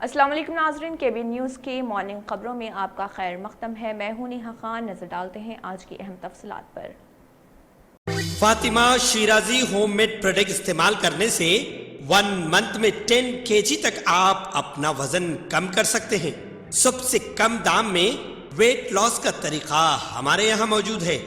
السلام علیکم ناظرین، کے بی نیوز کی مارننگ خبروں میں آپ کا خیر مقدم ہے۔ میں ہوں نیہا خان۔ نظر ڈالتے ہیں آج کی اہم تفصیلات پر۔ Fatima Shirazi home made product استعمال کرنے سے 1 منتھ میں 10 kg تک آپ اپنا وزن کم کر سکتے ہیں۔ سب سے کم دام میں ویٹ لاس کا طریقہ ہمارے یہاں موجود ہے،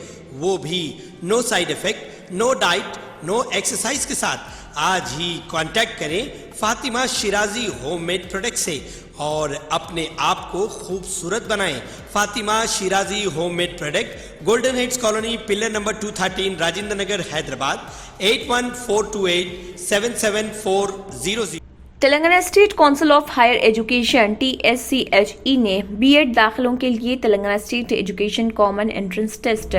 وہ بھی no side effect, no diet, no exercise کے ساتھ۔ آج ہی کانٹیکٹ کریں Fatima Shirazi home made product سے اور اپنے آپ کو خوبصورت بنائیں۔ Fatima Shirazi home made product, golden heights colony, pillar number 213، Rajendra Nagar, Hyderabad, 8142877400۔ Telangana State Council of Higher Education TSCHE نے B.Ed داخلوں کے لیے Telangana State Education Common Entrance Test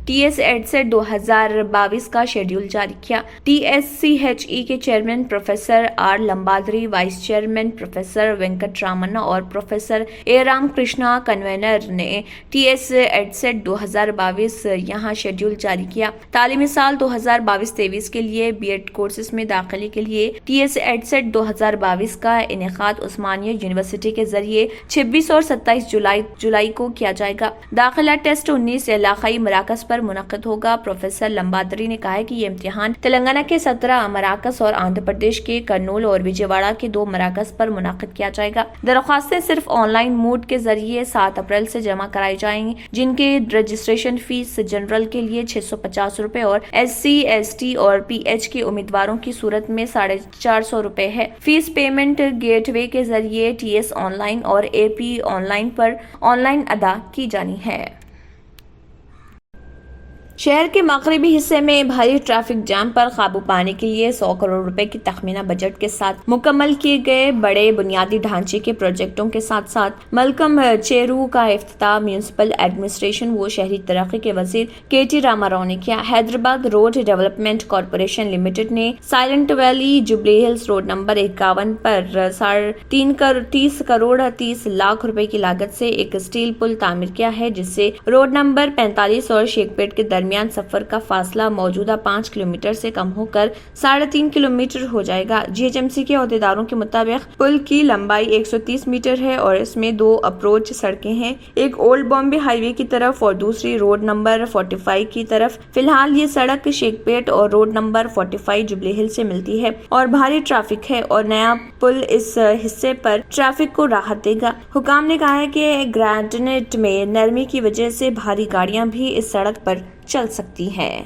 TS-EdSET 2022 کا شیڈول جاری کیا۔ TSCHE کے chairman professor R Limbadri, vice chairman professor Venkat Ramana اور professor A Ram Krishna convener نے TS-EdSET 2022 یہاں شیڈول جاری کیا۔ تعلیمی سال 2022-23 کے لیے B.Ed کورسز میں داخلے کے لیے TS-EdSET 2022 کا انعقاد عثمانیہ یونیورسٹی کے ذریعے 26 اور 27 جولائی کو کیا جائے گا۔ داخلہ ٹیسٹ 19 علاقائی مراکز پر منعقد ہوگا۔ پروفیسر لمبادری نے کہا کہ یہ امتحان تلنگانہ کے 17 مراکز اور آندھرا پردیش کے کرنول اور وجےواڑہ کے 2 مراکز پر منعقد کیا جائے گا۔ درخواستیں صرف آن لائن موڈ کے ذریعے 7 اپریل سے جمع کرائی جائیں گی، جن کی رجسٹریشن فیس جنرل کے لیے 650 روپے اور SC ST اور PH کے امیدواروں کی صورت میں 450 روپے ہے۔ فیس پیمنٹ گیٹ وے کے ذریعے TS آن لائن اور AP on line per on line ادا کی جانی ہے۔ شہر کے مغربی حصے میں بھاری ٹریفک جام پر قابو پانے کے لیے 100 کروڑ روپے کی تخمینہ بجٹ کے ساتھ مکمل کیے گئے بڑے بنیادی ڈھانچے کے پروجیکٹوں کے ساتھ ساتھ ملکم چیرو کا افتتاح میونسپل ایڈمنسٹریشن و شہری ترقی کے وزیر KT راما راؤ نے کیا۔ Hyderabad Road Development Corporation Limited نے Silent Valley Jubilee Hills Road number 51 پر 30 کروڑ 30 لاکھ روپے کی لاگت سے ایک اسٹیل پل تعمیر کیا ہے، جس سے روڈ نمبر 45 اور شیخ پیٹ کے درمیان سفر کا فاصلہ موجودہ 5 کلومیٹر سے کم ہو کر 3.5 کلومیٹر ہو جائے گا۔ GHMC کے عہدیداروں کے مطابق پل کی لمبائی 130 میٹر ہے اور اس میں 2 اپروچ سڑکیں ہیں، ایک اولڈ بامبے ہائی وے کی طرف اور دوسری روڈ نمبر 45 کی طرف۔ فی الحال یہ سڑک شیخ پیٹ اور روڈ نمبر 45 جوبلی ہل سے ملتی ہے اور بھاری ٹریفک ہے، اور نیا پل اس حصے پر ٹریفک کو راحت دے گا۔ حکام نے کہا ہے کہ گریڈنٹ میں نرمی کی وجہ سے بھاری گاڑیاں بھی اس سڑک پر چل سکتی ہیں۔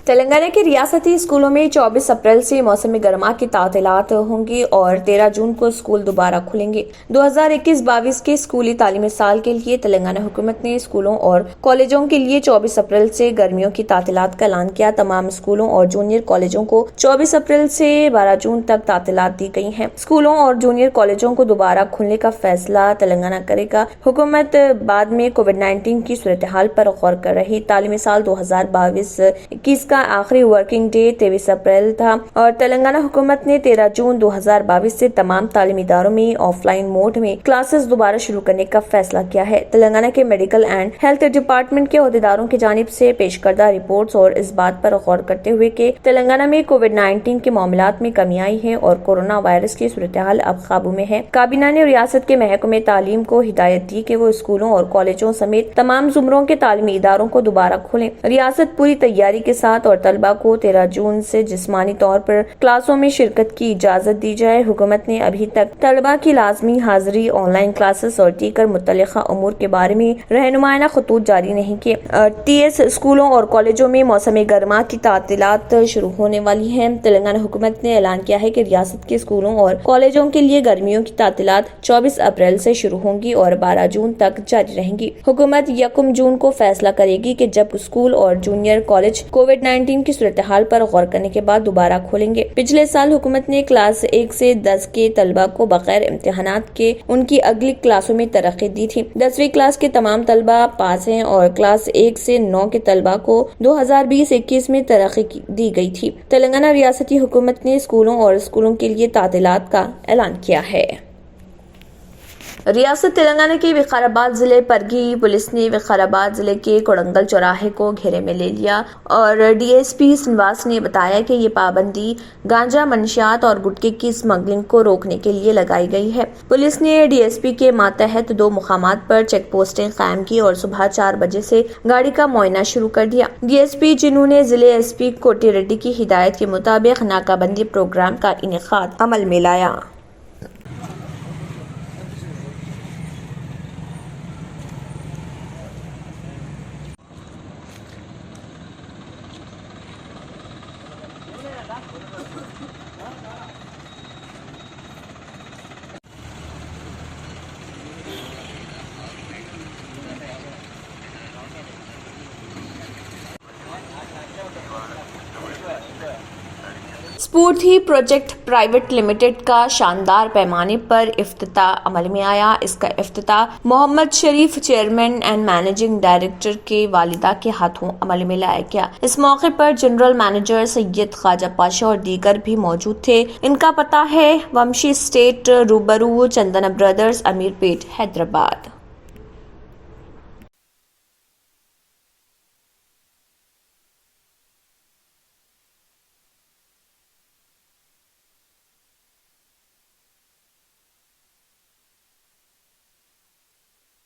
تلنگانہ کے ریاستی اسکولوں میں 24 اپریل سے موسم گرما کی تعطیلات ہوں گی اور 13 جون کو اسکول دوبارہ کھلیں گے۔ 2021-22 کے اسکولی تعلیمی سال کے لیے تلنگانہ حکومت نے اسکولوں اور کالجوں کے لیے 24 اپریل سے گرمیوں کی تعطیلات کا اعلان کیا۔ تمام اسکولوں اور جونیئر کالجوں کو 24 اپریل سے 12 جون تک تعطیلات دی گئی ہیں۔ اسکولوں اور جونیئر کالجوں کو دوبارہ کھلنے کا فیصلہ تلنگانہ کرے گا۔ حکومت بعد میں کووڈ-19 کی صورتحال پر غور کر رہی۔ تعلیمی سال 2022-21 کا آخری ورکنگ ڈے 23 اپریل تھا اور تلنگانہ حکومت نے 13 جون 2022 سے تمام تعلیمی اداروں میں آف لائن موڈ میں کلاسز دوبارہ شروع کرنے کا فیصلہ کیا ہے۔ تلنگانہ کے میڈیکل اینڈ ہیلتھ ڈپارٹمنٹ کے عہدیداروں کی جانب سے پیش کردہ رپورٹس اور اس بات پر غور کرتے ہوئے کہ تلنگانہ میں کووڈ-19 کے معاملات میں کمی آئی ہے اور کورونا وائرس کی صورتحال اب قابو میں ہے، کابینہ نے ریاست کے محکمہ تعلیم کو ہدایت دی کہ وہ اسکولوں اور کالجوں سمیت تمام زمروں کے تعلیمی اداروں کو دوبارہ کھولیں۔ ریاست پوری تیاری کے ساتھ اور طلبہ کو 13 جون سے جسمانی طور پر کلاسوں میں شرکت کی اجازت دی جائے۔ حکومت نے ابھی تک طلبہ کی لازمی حاضری، آن لائن کلاسز اور دیگر متعلقہ امور کے بارے میں رہنمائانہ خطوط جاری نہیں کیے۔ TS اسکولوں اور کالجوں میں موسم گرما کی تعطیلات شروع ہونے والی ہیں۔ تلنگانہ حکومت نے اعلان کیا ہے کہ ریاست کے اسکولوں اور کالجوں کے لیے گرمیوں کی تعطیلات 24 اپریل سے شروع ہوں گی اور 12 جون تک جاری رہیں گی۔ حکومت 1 جون کو فیصلہ کرے گی کہ جب اسکول اور جونیئر کالج کووڈ-19 کی صورتحال پر غور کرنے کے بعد دوبارہ کھولیں گے۔ پچھلے سال حکومت نے کلاس 1 سے 10 کے طلبہ کو بغیر امتحانات کے ان کی اگلی کلاسوں میں ترقی دی تھی۔ 10ویں کلاس کے تمام طلبہ پاس ہیں اور کلاس 1 سے 9 کے طلبہ کو 2020-21 میں ترقی دی گئی تھی۔ تلنگانہ ریاستی حکومت نے اسکولوں اور اسکولوں کے لیے تعطیلات کا اعلان کیا ہے۔ ریاست تلنگانہ کے وقارآباد ضلع پرگی پولیس نے وقارآباد ضلع کے کوڑنگل چوراہے کو گھیرے میں لے لیا اور ڈی ایس پی سنواس نے بتایا کہ یہ پابندی گانجا منشیات اور گٹکے کی اسمگلنگ کو روکنے کے لیے لگائی گئی ہے۔ پولیس نے ڈی ایس پی کے ماتحت 2 مقامات پر چیک پوسٹیں قائم کی اور صبح 4 بجے سے گاڑی کا معائنہ شروع کر دیا۔ ڈی ایس پی جنہوں نے ضلع ایس پی کوٹی ریڈی کی ہدایت کے مطابق ناکہ بندی پروگرام کا انعقاد عمل میں لایا۔ اسپورتھی پروجیکٹ پرائیویٹ لمیٹڈ کا شاندار پیمانے پر افتتاح عمل میں آیا۔ اس کا افتتاح محمد شریف چیئرمین اینڈ مینیجنگ ڈائریکٹر کے والدہ کے ہاتھوں عمل میں لایا گیا۔ اس موقع پر جنرل مینیجر سید خواجہ پاشا اور دیگر بھی موجود تھے۔ ان کا پتہ ہے ومشی اسٹیٹ روبرو چندنا برادرز امیر پیٹ حیدرآباد۔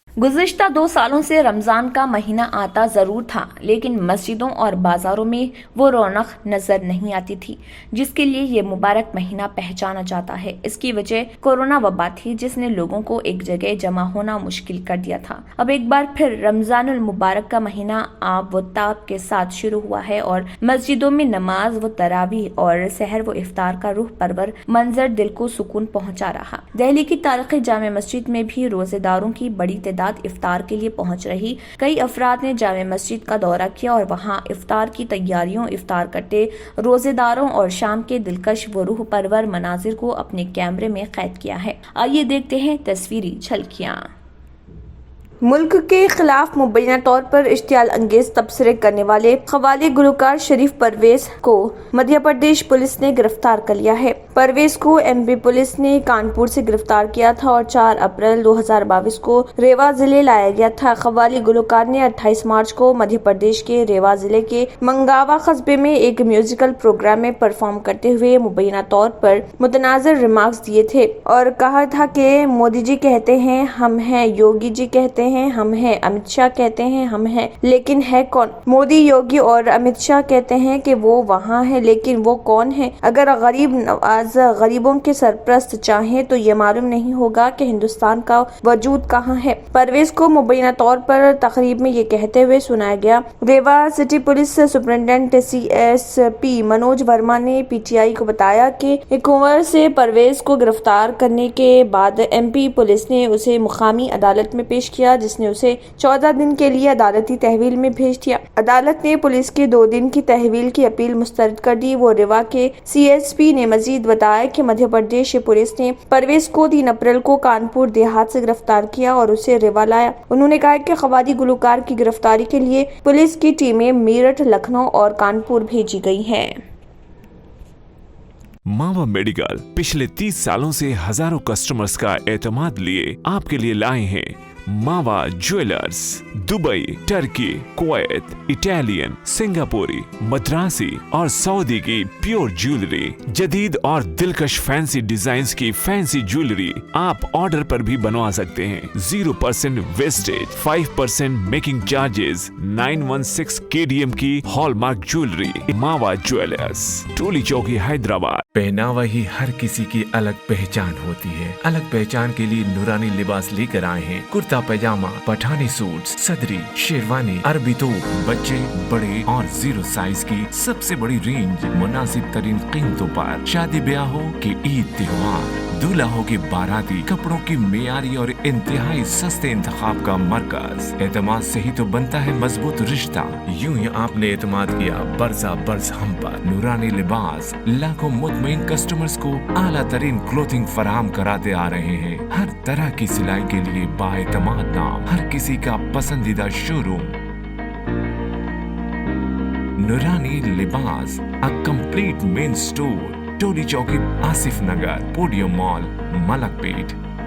گزشتہ 2 سالوں سے رمضان کا مہینہ آتا ضرور تھا لیکن مسجدوں اور بازاروں میں وہ رونق نظر نہیں آتی تھی جس کے لیے یہ مبارک مہینہ پہچانا جاتا ہے۔ اس کی وجہ کورونا وبا تھی جس نے لوگوں کو ایک جگہ جمع ہونا مشکل کر دیا تھا۔ اب ایک بار پھر رمضان المبارک کا مہینہ آب و تاب کے ساتھ شروع ہوا ہے اور مسجدوں میں نماز و تراویح اور سحر و افطار کا روح پرور منظر دل کو سکون پہنچا رہا۔ دہلی کی تاریخی جامع مسجد میں بھی روزے داروں کی بڑی تعداد افطار کے لیے پہنچ رہی۔ کئی افراد نے جامع مسجد کا دورہ کیا اور وہاں افطار کی تیاریوں، افطار کرتے روزے داروں اور شام کے دلکش و روح پرور مناظر کو اپنے کیمرے میں قید کیا ہے۔ آئیے دیکھتے ہیں تصویری جھلکیاں۔ ملک کے خلاف مبینہ طور پر اشتعال انگیز تبصرے کرنے والے قوالی گلوکار شریف پرویز کو مدھیہ پردیش پولیس نے گرفتار کر لیا ہے۔ پرویز کو ایم پی پولیس نے کانپور سے گرفتار کیا تھا اور 4 اپریل 2022 کو ریوا ضلع لایا گیا تھا۔ قوالی گلوکار نے 28 مارچ کو مدھیہ پردیش کے ریوا ضلع کے منگاوا قصبے میں ایک میوزیکل پروگرام میں پرفارم کرتے ہوئے مبینہ طور پر متنازع ریمارکس دیے تھے اور کہا تھا کہ مودی جی کہتے ہیں ہم ہیں، یوگی جی کہتے ہیں ہم ہیں، امت شاہ کہتے ہیں ہم ہیں، لیکن ہے کون؟ مودی، یوگی اور امت شاہ کہتے ہیں کہ وہ وہاں ہیں، لیکن وہ کون ہیں؟ اگر غریب نواز غریبوں کے سرپرست چاہیں تو یہ معلوم نہیں ہوگا کہ ہندوستان کا وجود کہاں ہے۔ پرویز کو مبینہ طور پر تقریب میں یہ کہتے ہوئے سنایا گیا۔ Rewa city police superintendent C S P Manoj Verma نے پی ٹی آئی کو بتایا کہ کنور سے پرویز کو گرفتار کرنے کے بعد ایم پی پولیس نے اسے مقامی عدالت میں پیش کیا جس نے اسے 14 دن کے لیے عدالتی تحویل میں بھیج دیا۔ عدالت نے پولیس کے 2 دن کی تحویل کی اپیل مسترد کر دی۔ وہ ریوا کے سی ایس پی نے مزید بتایا کہ مدھیہ پردیش پولیس نے پرویز کو 3 اپریل کو کانپور دیہات سے گرفتار کیا اور اسے ریوا لایا۔ انہوں نے کہا کہ قوالی گلوکار کی گرفتاری کے لیے پولیس کی ٹیمیں میرٹھ، لکھنؤ اور کانپور بھیجی گئی ہیں۔ ماوا میڈیکل پچھلے 30 سالوں سے ہزاروں کسٹمرز کا اعتماد لیے آپ کے لیے لائے ہیں ماوا jewellers. Dubai, Turkey, Kuwait, Italian, سنگاپوری، Madrasi اور سعودی کی پیور جیولری، جدید اور دلکش فینسی ڈیزائنز کی فینسی جیولری آپ آرڈر پر بھی بنوا سکتے ہیں۔ 0% ویسٹیج، 5% میکنگ چارجز، 916 KDM کی ہال مارک جیولری۔ ماوا جویلرز، ٹولی چوکی، حیدرآباد۔ پہناوا ہی ہر کسی کی الگ پہچان ہوتی ہے۔ الگ پہچان کے لیے نورانی لباس لے کر آئے ہیں۔ کرتا پاجامہ، پٹھانی سوٹس، صدری، شیروانی، عربی توپ، بچے، بڑے اور 0 سائز کی سب سے بڑی رینج مناسب ترین قیمتوں پر۔ شادی بیاہ ہو کہ عید تہوار، دولہا ہو کہ باراتی، کپڑوں کی معیاری اور انتہائی سستے انتخاب کا مرکز۔ اعتماد سے ہی تو بنتا ہے مضبوط رشتہ۔ یوں ہی آپ نے اعتماد کیا برسا برس ہم پر۔ نورانی لباس لاکھوں مطمئن کسٹمرز کو اعلیٰ ترین کلوتھنگ فراہم کراتے آ رہے ہیں۔ ہر طرح کی سلائی کے لیے بااعتماد نام، ہر کسی کا پسندیدہ شو روم۔ نورانی لباس، a complete main store, Toli Chowki, Asif Nagar, podium مال، ملک پیٹ،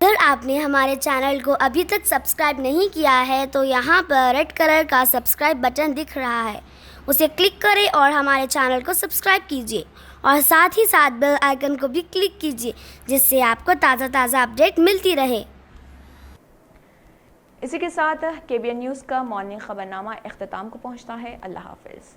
اگر آپ نے ہمارے چینل کو ابھی تک سبسکرائب نہیں کیا ہے تو یہاں پر ریڈ کلر کا سبسکرائب بٹن دکھ رہا ہے، اسے کلک کریں اور ہمارے چینل کو سبسکرائب کیجیے اور ساتھ ہی ساتھ بیل آئیکن کو بھی کلک کیجیے جس سے آپ کو تازہ اپڈیٹ ملتی رہے۔ اسی کے ساتھ KBN نیوز کا مارننگ خبرنامہ اختتام کو پہنچتا ہے۔ اللہ حافظ۔